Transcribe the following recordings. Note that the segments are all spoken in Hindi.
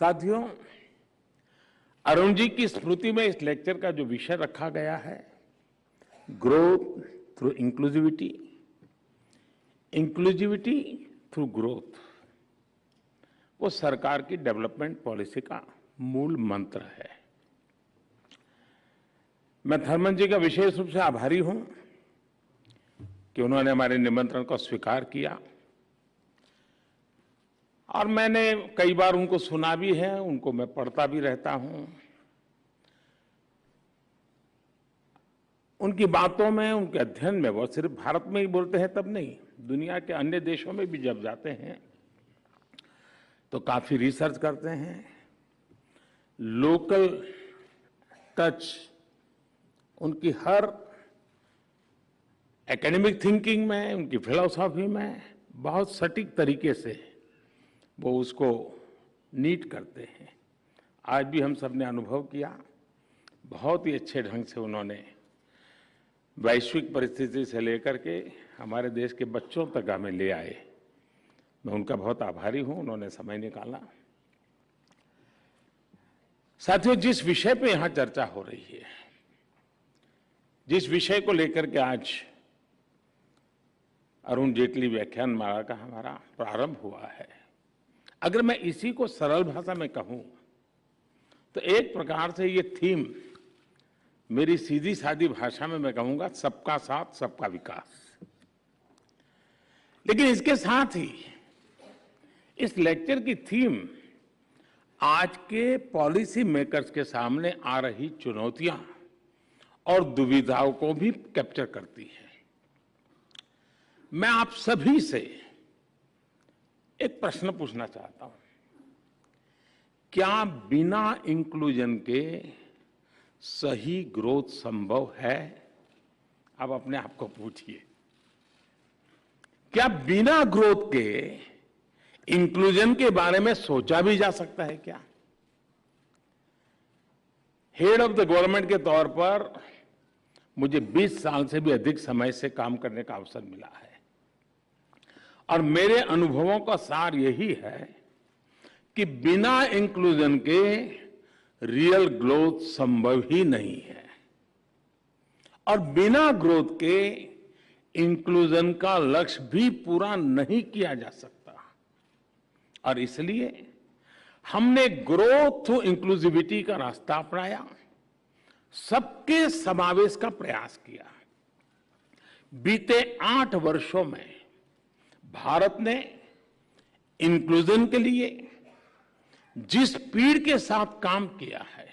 साथियों, अरुण जी की स्मृति में इस लेक्चर का जो विषय रखा गया है, growth through inclusivity, inclusivity through growth, वो सरकार की डेवलपमेंट पॉलिसी का मूल मंत्र है। मैं थर्मन जी का विशेष रूप से आभारी हूं कि उन्होंने हमारे निमंत्रण को स्वीकार किया और मैंने कई बार उनको सुना भी है, उनको मैं पढ़ता भी रहता हूं। उनकी बातों में, उनके अध्ययन में, वो सिर्फ भारत में ही बोलते हैं तब नहीं, दुनिया के अन्य देशों में भी जब जाते हैं तो काफी रिसर्च करते हैं। लोकल टच उनकी हर एकेडमिक थिंकिंग में, उनकी फिलॉसफी में बहुत सटीक तरीके से वो उसको नीट करते हैं। आज भी हम सब ने अनुभव किया, बहुत ही अच्छे ढंग से उन्होंने वैश्विक परिस्थिति से लेकर के हमारे देश के बच्चों तक हमें ले आए। मैं उनका बहुत आभारी हूं, उन्होंने समय निकाला। साथियों, जिस विषय पे यहां चर्चा हो रही है, जिस विषय को लेकर के आज अरुण जेटली व्याख्यान माला का हमारा प्रारंभ हुआ है, अगर मैं इसी को सरल भाषा में कहूं तो एक प्रकार से ये थीम, मेरी सीधी सादी भाषा में मैं कहूंगा, सबका साथ सबका विकास। लेकिन इसके साथ ही इस लेक्चर की थीम आज के पॉलिसी मेकर्स के सामने आ रही चुनौतियां और दुविधाओं को भी कैप्चर करती है। मैं आप सभी से एक प्रश्न पूछना चाहता हूं, क्या बिना इंक्लूजन के सही ग्रोथ संभव है? आप अपने आप को पूछिए, क्या बिना ग्रोथ के इंक्लूजन के बारे में सोचा भी जा सकता है? क्या हेड ऑफ द गवर्नमेंट के तौर पर मुझे 20 साल से भी अधिक समय से काम करने का अवसर मिला है और मेरे अनुभवों का सार यही है कि बिना इंक्लूजन के रियल ग्रोथ संभव ही नहीं है और बिना ग्रोथ के इंक्लूजन का लक्ष्य भी पूरा नहीं किया जा सकता। और इसलिए हमने ग्रोथ थ्रू इंक्लूसिविटी का रास्ता अपनाया, सबके समावेश का प्रयास किया। बीते 8 वर्षों में भारत ने इंक्लूजन के लिए जिस स्पीड के साथ काम किया है,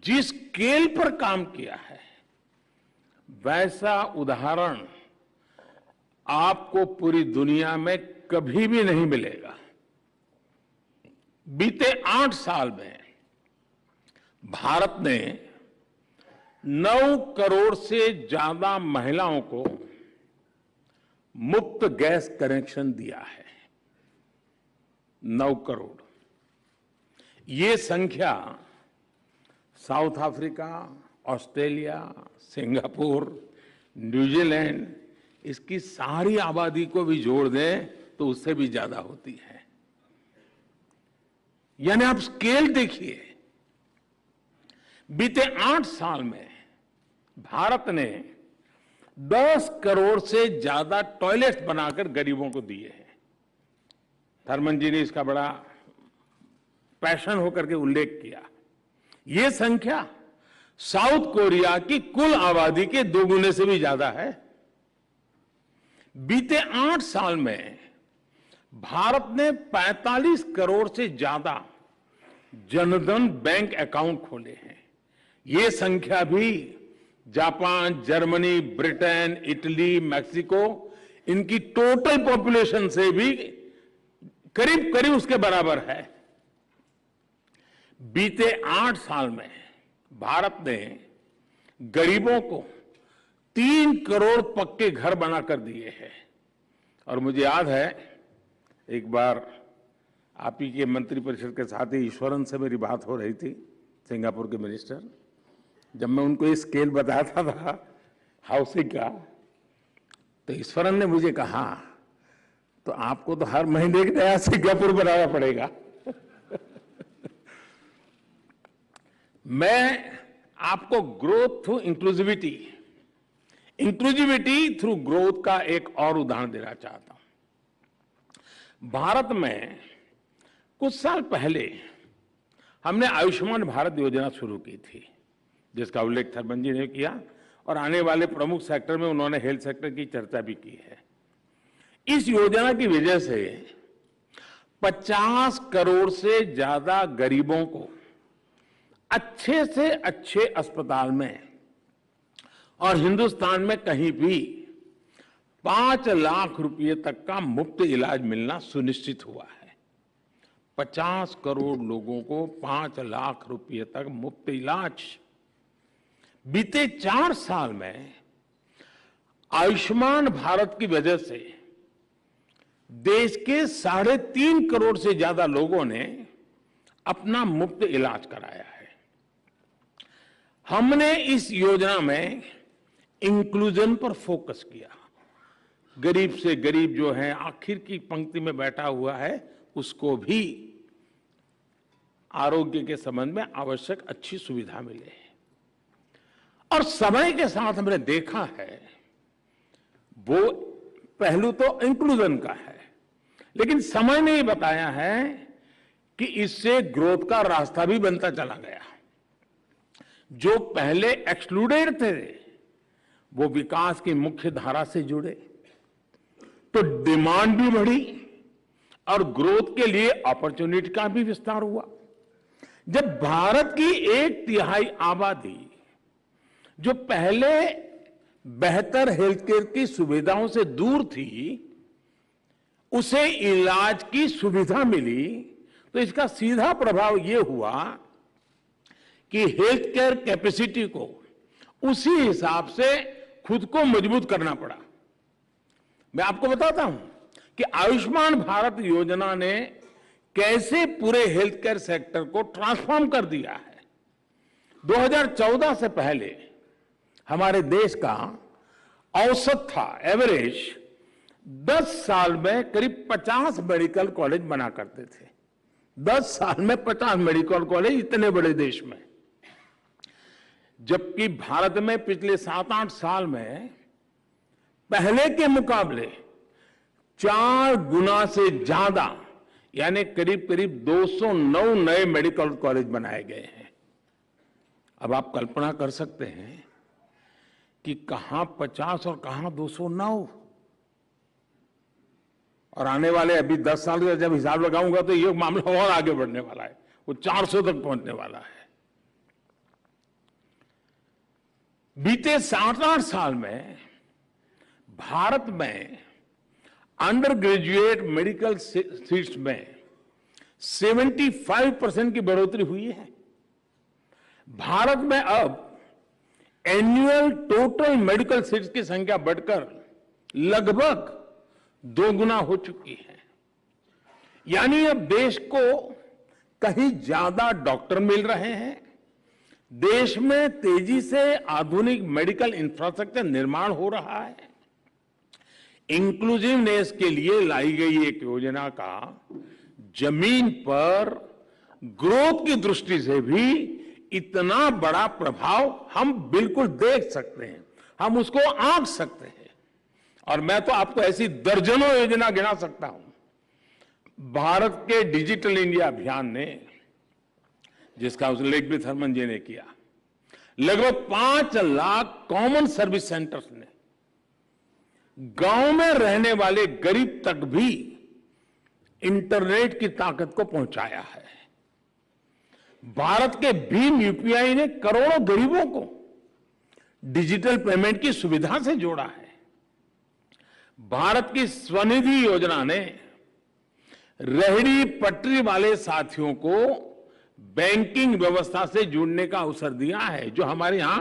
जिस स्केल पर काम किया है, वैसा उदाहरण आपको पूरी दुनिया में कभी भी नहीं मिलेगा। बीते 8 साल में भारत ने 9 करोड़ से ज्यादा महिलाओं को मुफ्त गैस कनेक्शन दिया है। 9 करोड़। ये संख्या south Africa, Australia, Singapore, New Zealand, इसकी सारी आबादी को भी जोड़ दें तो उससे भी ज्यादा होती है। यानी आप स्केल देखिए, बीते 8 साल में भारत ने 10 करोड़ से ज्यादा टॉयलेट्स बनाकर गरीबों को दिए हैं। थर्मन जी ने इसका बड़ा पैशन होकर के उल्लेख किया। यह संख्या साउथ कोरिया की कुल आबादी के 2 गुने से भी ज्यादा है। बीते 8 साल में भारत ने 45 करोड़ से ज्यादा जनधन बैंक अकाउंट खोले हैं। यह संख्या भी Japan, Germany, Britain, Italy, Mexico, इनकी टोटल पॉपुलेशन से भी करीब करीब उसके बराबर है। बीते 8 साल में भारत ने गरीबों को 3 करोड़ पक्के घर बनाकर दिए हैं। और मुझे याद है, एक बार आप ही के मंत्रिपरिषद के साथ ही ईश्वरन से मेरी बात हो रही थी, सिंगापुर के मिनिस्टर। जब मैं उनको ये स्केल बताता था हाउसिंग का, तो ईश्वरन ने मुझे कहा, तो आपको तो हर महीने एक नया सिंगापुर बनाना पड़ेगा। मैं आपको growth through inclusivity, inclusivity through growth का एक और उदाहरण देना चाहता हूं। भारत में कुछ साल पहले हमने आयुष्मान भारत योजना शुरू की थी, जिसका उल्लेख थर्मन जी ने किया, और आने वाले प्रमुख सेक्टर में उन्होंने हेल्थ सेक्टर की चर्चा भी की है। इस योजना की वजह से 50 करोड़ से ज्यादा गरीबों को अच्छे से अच्छे अस्पताल में और हिंदुस्तान में कहीं भी 5 लाख रुपए तक का मुफ्त इलाज मिलना सुनिश्चित हुआ है। 50 करोड़ लोगों को 5 लाख रुपए तक मुफ्त इलाज। बीते 4 साल में आयुष्मान भारत की वजह से देश के 3.5 करोड़ से ज्यादा लोगों ने अपना मुफ्त इलाज कराया है। हमने इस योजना में इंक्लूजन पर फोकस किया। गरीब से गरीब जो है, आखिर की पंक्ति में बैठा हुआ है, उसको भी आरोग्य के संबंध में आवश्यक अच्छी सुविधा मिले। और समय के साथ हमने देखा है, वो पहलू तो इंक्लूजन का है, लेकिन समय ने बताया है कि इससे ग्रोथ का रास्ता भी बनता चला गया। जो पहले एक्सक्लूडेड थे वो विकास की मुख्य धारा से जुड़े, तो डिमांड भी बढ़ी और ग्रोथ के लिए अपॉर्चुनिटी का भी विस्तार हुआ। जब भारत की 1/3 आबादी जो पहले बेहतर हेल्थ केयर की सुविधाओं से दूर थी, उसे इलाज की सुविधा मिली, तो इसका सीधा प्रभाव यह हुआ कि हेल्थ केयर कैपेसिटी को उसी हिसाब से खुद को मजबूत करना पड़ा। मैं आपको बताता हूं कि आयुष्मान भारत योजना ने कैसे पूरे हेल्थ केयर सेक्टर को ट्रांसफॉर्म कर दिया है। 2014 से पहले हमारे देश का औसत था, एवरेज 10 साल में करीब 50 मेडिकल कॉलेज बना करते थे। 10 साल में 50 मेडिकल कॉलेज, इतने बड़े देश में। जबकि भारत में पिछले 7-8 साल में पहले के मुकाबले 4 गुना से ज्यादा, यानी करीब करीब 209 नए मेडिकल कॉलेज बनाए गए हैं। अब आप कल्पना कर सकते हैं कि कहां 50 और कहां 209। और आने वाले अभी 10 साल का जब हिसाब लगाऊंगा तो ये मामला और आगे बढ़ने वाला है, वो 400 तक पहुंचने वाला है। बीते 7-8 साल में भारत में अंडर ग्रेजुएट मेडिकल सीट्स में 75% की बढ़ोतरी हुई है। भारत में अब एनुअल टोटल मेडिकल सीट्स की संख्या बढ़कर लगभग 2 गुना हो चुकी है। यानी अब देश को कहीं ज्यादा डॉक्टर मिल रहे हैं, देश में तेजी से आधुनिक मेडिकल इंफ्रास्ट्रक्चर निर्माण हो रहा है। इंक्लूसिवनेस के लिए लाई गई एक योजना का जमीन पर ग्रोथ की दृष्टि से भी इतना बड़ा प्रभाव हम बिल्कुल देख सकते हैं, हम उसको आंक सकते हैं। और मैं तो आपको ऐसी दर्जनों योजना गिना सकता हूं। भारत के डिजिटल इंडिया अभियान ने, जिसका उल्लेख भी थर्मन जी ने किया, लगभग 5 लाख कॉमन सर्विस सेंटर्स ने गांव में रहने वाले गरीब तक भी इंटरनेट की ताकत को पहुंचाया है। भारत के भीम यूपीआई ने करोड़ों गरीबों को डिजिटल पेमेंट की सुविधा से जोड़ा है। भारत की स्वनिधि योजना ने रेहड़ी पटरी वाले साथियों को बैंकिंग व्यवस्था से जुड़ने का अवसर दिया है। जो हमारे यहां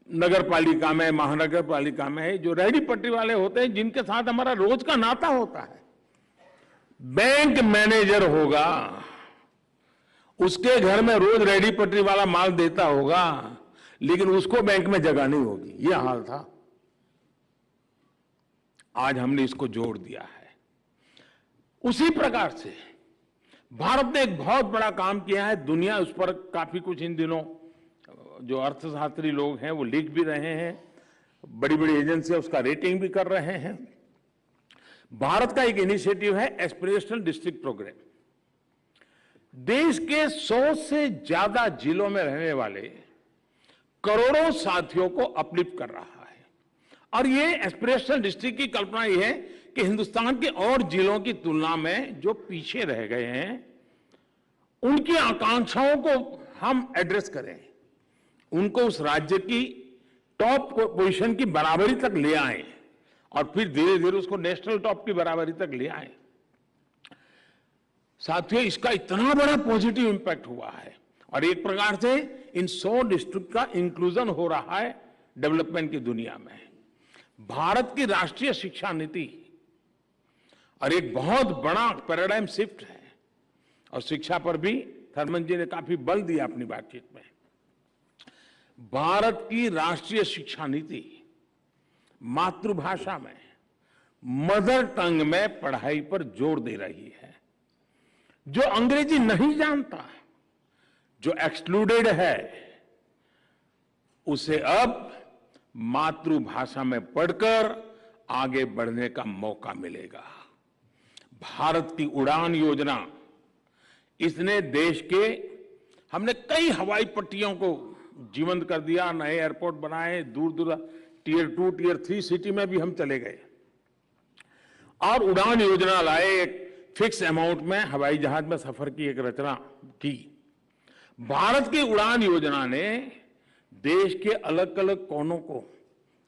नगर पालिका में, महानगर पालिका में जो रेहड़ी पटरी वाले होते हैं, जिनके साथ हमारा रोज का नाता होता है, बैंक मैनेजर होगा, उसके घर में रोज रेहड़ी पटरी वाला माल देता होगा, लेकिन उसको बैंक में जगह नहीं होगी। यह हाल था। आज हमने इसको जोड़ दिया है। उसी प्रकार से भारत ने एक बहुत बड़ा काम किया है, दुनिया उस पर काफी कुछ इन दिनों जो अर्थशास्त्री लोग हैं वो लिख भी रहे हैं, बड़ी बड़ी एजेंसियां उसका रेटिंग भी कर रहे हैं। भारत का एक इनिशिएटिव है एस्पिरेशनल डिस्ट्रिक्ट प्रोग्राम। देश के 100 से ज्यादा जिलों में रहने वाले करोड़ों साथियों को अपलिफ्ट कर रहा है। और ये एस्पिरेशनल डिस्ट्रिक्ट की कल्पना ये है कि हिंदुस्तान के और जिलों की तुलना में जो पीछे रह गए हैं उनकी आकांक्षाओं को हम एड्रेस करें, उनको उस राज्य की टॉप पोजीशन की बराबरी तक ले आए और फिर धीरे धीरे उसको नेशनल टॉप की बराबरी तक ले आए। साथियों, इसका इतना बड़ा पॉजिटिव इंपैक्ट हुआ है और एक प्रकार से इन 100 डिस्ट्रिक्ट का इंक्लूजन हो रहा है डेवलपमेंट की दुनिया में। भारत की राष्ट्रीय शिक्षा नीति और एक बहुत बड़ा पैराडाइम शिफ्ट है और शिक्षा पर भी थर्मन जी ने काफी बल दिया अपनी बातचीत में। भारत की राष्ट्रीय शिक्षा नीति मातृभाषा में, मदर टंग में पढ़ाई पर जोर दे रही है। जो अंग्रेजी नहीं जानता, जो एक्सक्लूडेड है, उसे अब मातृभाषा में पढ़कर आगे बढ़ने का मौका मिलेगा। भारत की उड़ान योजना, इसने देश के, हमने कई हवाई पट्टियों को जीवंत कर दिया, नए एयरपोर्ट बनाए, दूर दूर टियर 2, टियर 3 सिटी में भी हम चले गए और उड़ान योजना लाए। एक फिक्स अमाउंट में हवाई जहाज में सफर की एक रचना की। भारत की उड़ान योजना ने देश के अलग अलग कोनों को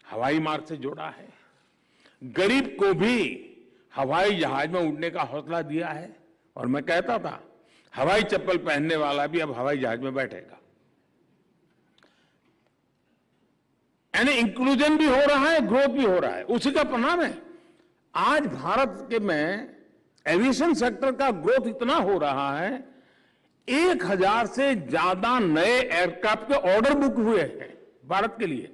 हवाई मार्ग से जोड़ा है, गरीब को भी हवाई जहाज में उड़ने का हौसला दिया है। और मैं कहता था हवाई चप्पल पहनने वाला भी अब हवाई जहाज में बैठेगा। यानी इंक्लूजन भी हो रहा है, ग्रोथ भी हो रहा है, उसी का परिणाम है। आज भारत के में एविएशन सेक्टर का ग्रोथ इतना हो रहा है, 1000 से ज्यादा नए एयरक्राफ्ट के ऑर्डर बुक हुए हैं भारत के लिए।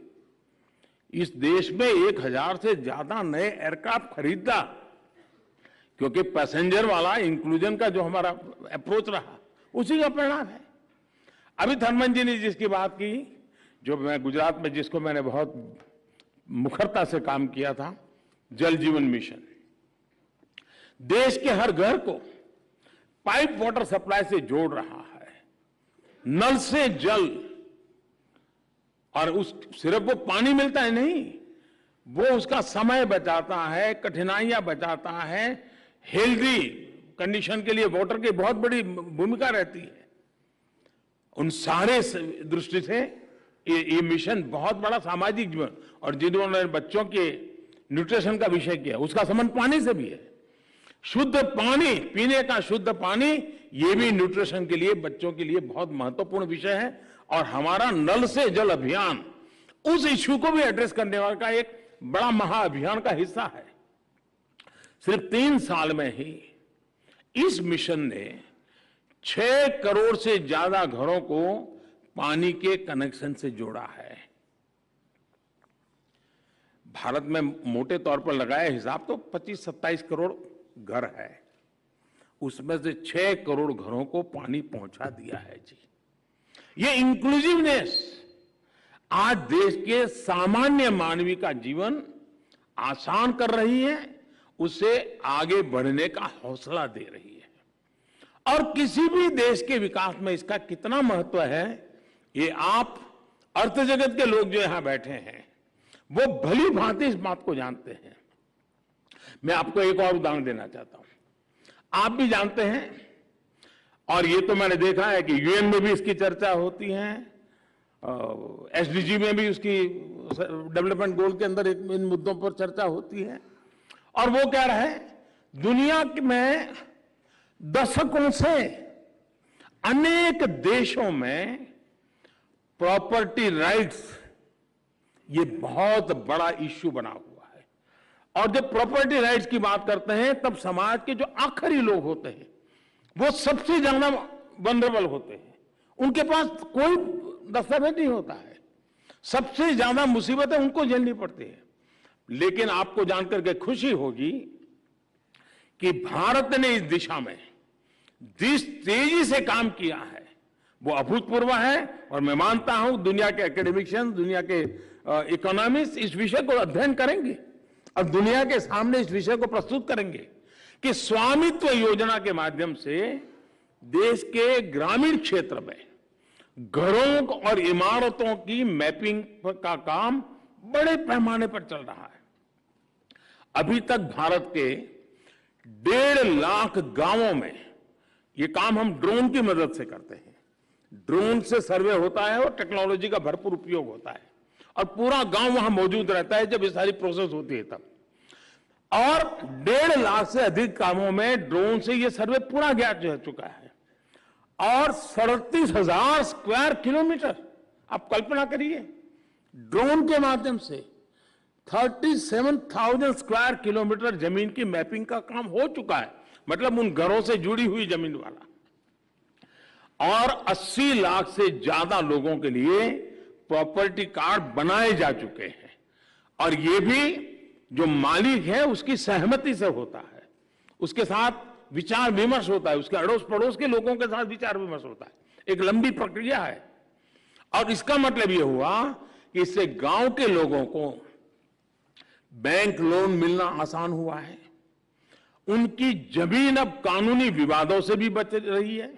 इस देश में 1000 से ज्यादा नए एयरक्राफ्ट खरीदा, क्योंकि पैसेंजर वाला इंक्लूजन का जो हमारा अप्रोच रहा, उसी का परिणाम है। अभी थर्मन जी ने जिसकी बात की, जो मैं गुजरात में जिसको मैंने बहुत मुखरता से काम किया था, जल जीवन मिशन, देश के हर घर को पाइप वाटर सप्लाई से जोड़ रहा है, नल से जल। और उस सिर्फ वो पानी मिलता है नहीं, वो उसका समय बचाता है, कठिनाइयां बचाता है, हेल्दी कंडीशन के लिए वाटर की बहुत बड़ी भूमिका रहती है। उन सारे दृष्टि से ये मिशन बहुत बड़ा सामाजिक जीवन, और जिन्होंने बच्चों के न्यूट्रिशन का विषय किया, उसका संबंध पानी से भी है। शुद्ध पानी, पीने का शुद्ध पानी, ये भी न्यूट्रिशन के लिए, बच्चों के लिए बहुत महत्वपूर्ण विषय है। और हमारा नल से जल अभियान उस इश्यू को भी एड्रेस करने वाला का एक बड़ा महाअभियान का हिस्सा है। सिर्फ 3 साल में ही इस मिशन ने 6 करोड़ से ज्यादा घरों को पानी के कनेक्शन से जोड़ा है। भारत में मोटे तौर पर लगाया हिसाब तो 25-27 करोड़ घर है, उसमें से 6 करोड़ घरों को पानी पहुंचा दिया है जी। ये इंक्लूसिवनेस आज देश के सामान्य मानवी का जीवन आसान कर रही है, उसे आगे बढ़ने का हौसला दे रही है। और किसी भी देश के विकास में इसका कितना महत्व है, ये आप अर्थ जगत के लोग जो यहां बैठे हैं वो भली भांति इस बात को जानते हैं। मैं आपको एक और उदाहरण देना चाहता हूं। आप भी जानते हैं, और ये तो मैंने देखा है कि यूएन में भी इसकी चर्चा होती है, एसडीजी में भी उसकी डेवलपमेंट गोल के अंदर इन मुद्दों पर चर्चा होती है। और वो कह रहा है, दुनिया में दशकों से अनेक देशों में प्रॉपर्टी राइट्स ये बहुत बड़ा इश्यू बना हुआ है। और जब प्रॉपर्टी राइट्स की बात करते हैं, तब समाज के जो आखिरी लोग होते हैं वो सबसे ज्यादा वल्नरेबल होते हैं, उनके पास कोई दस्तावेज नहीं होता है, सबसे ज्यादा मुसीबतें उनको झेलनी पड़ती है। लेकिन आपको जानकर के खुशी होगी कि भारत ने इस दिशा में जिस तेजी से काम किया है वो अभूतपूर्व है। और मैं मानता हूं दुनिया के एकेडमिशियंस, दुनिया के इकोनॉमिस्ट इस विषय को अध्ययन करेंगे और दुनिया के सामने इस विषय को प्रस्तुत करेंगे कि स्वामित्व योजना के माध्यम से देश के ग्रामीण क्षेत्र में घरों और इमारतों की मैपिंग का काम बड़े पैमाने पर चल रहा है। अभी तक भारत के 1.5 लाख गांवों में ये काम हम ड्रोन की मदद से करते हैं। ड्रोन से सर्वे होता है और टेक्नोलॉजी का भरपूर उपयोग होता है और पूरा गांव वहां मौजूद रहता है जब ये सारी प्रोसेस होती है तब। और 1.5 लाख से अधिक कामों में ड्रोन से ये सर्वे पूरा किया जा चुका है और 37,000 स्क्वायर किलोमीटर, आप कल्पना करिए, ड्रोन के माध्यम से 37,000 स्क्वायर किलोमीटर जमीन की मैपिंग का काम हो चुका है, मतलब उन घरों से जुड़ी हुई जमीन वाला। और 80 लाख से ज्यादा लोगों के लिए प्रॉपर्टी कार्ड बनाए जा चुके हैं और ये भी जो मालिक है उसकी सहमति से होता है, उसके साथ विचार विमर्श होता है, उसके अड़ोस पड़ोस के लोगों के साथ विचार विमर्श होता है। एक लंबी प्रक्रिया है और इसका मतलब यह हुआ कि इससे गांव के लोगों को बैंक लोन मिलना आसान हुआ है, उनकी जमीन अब कानूनी विवादों से भी बच रही है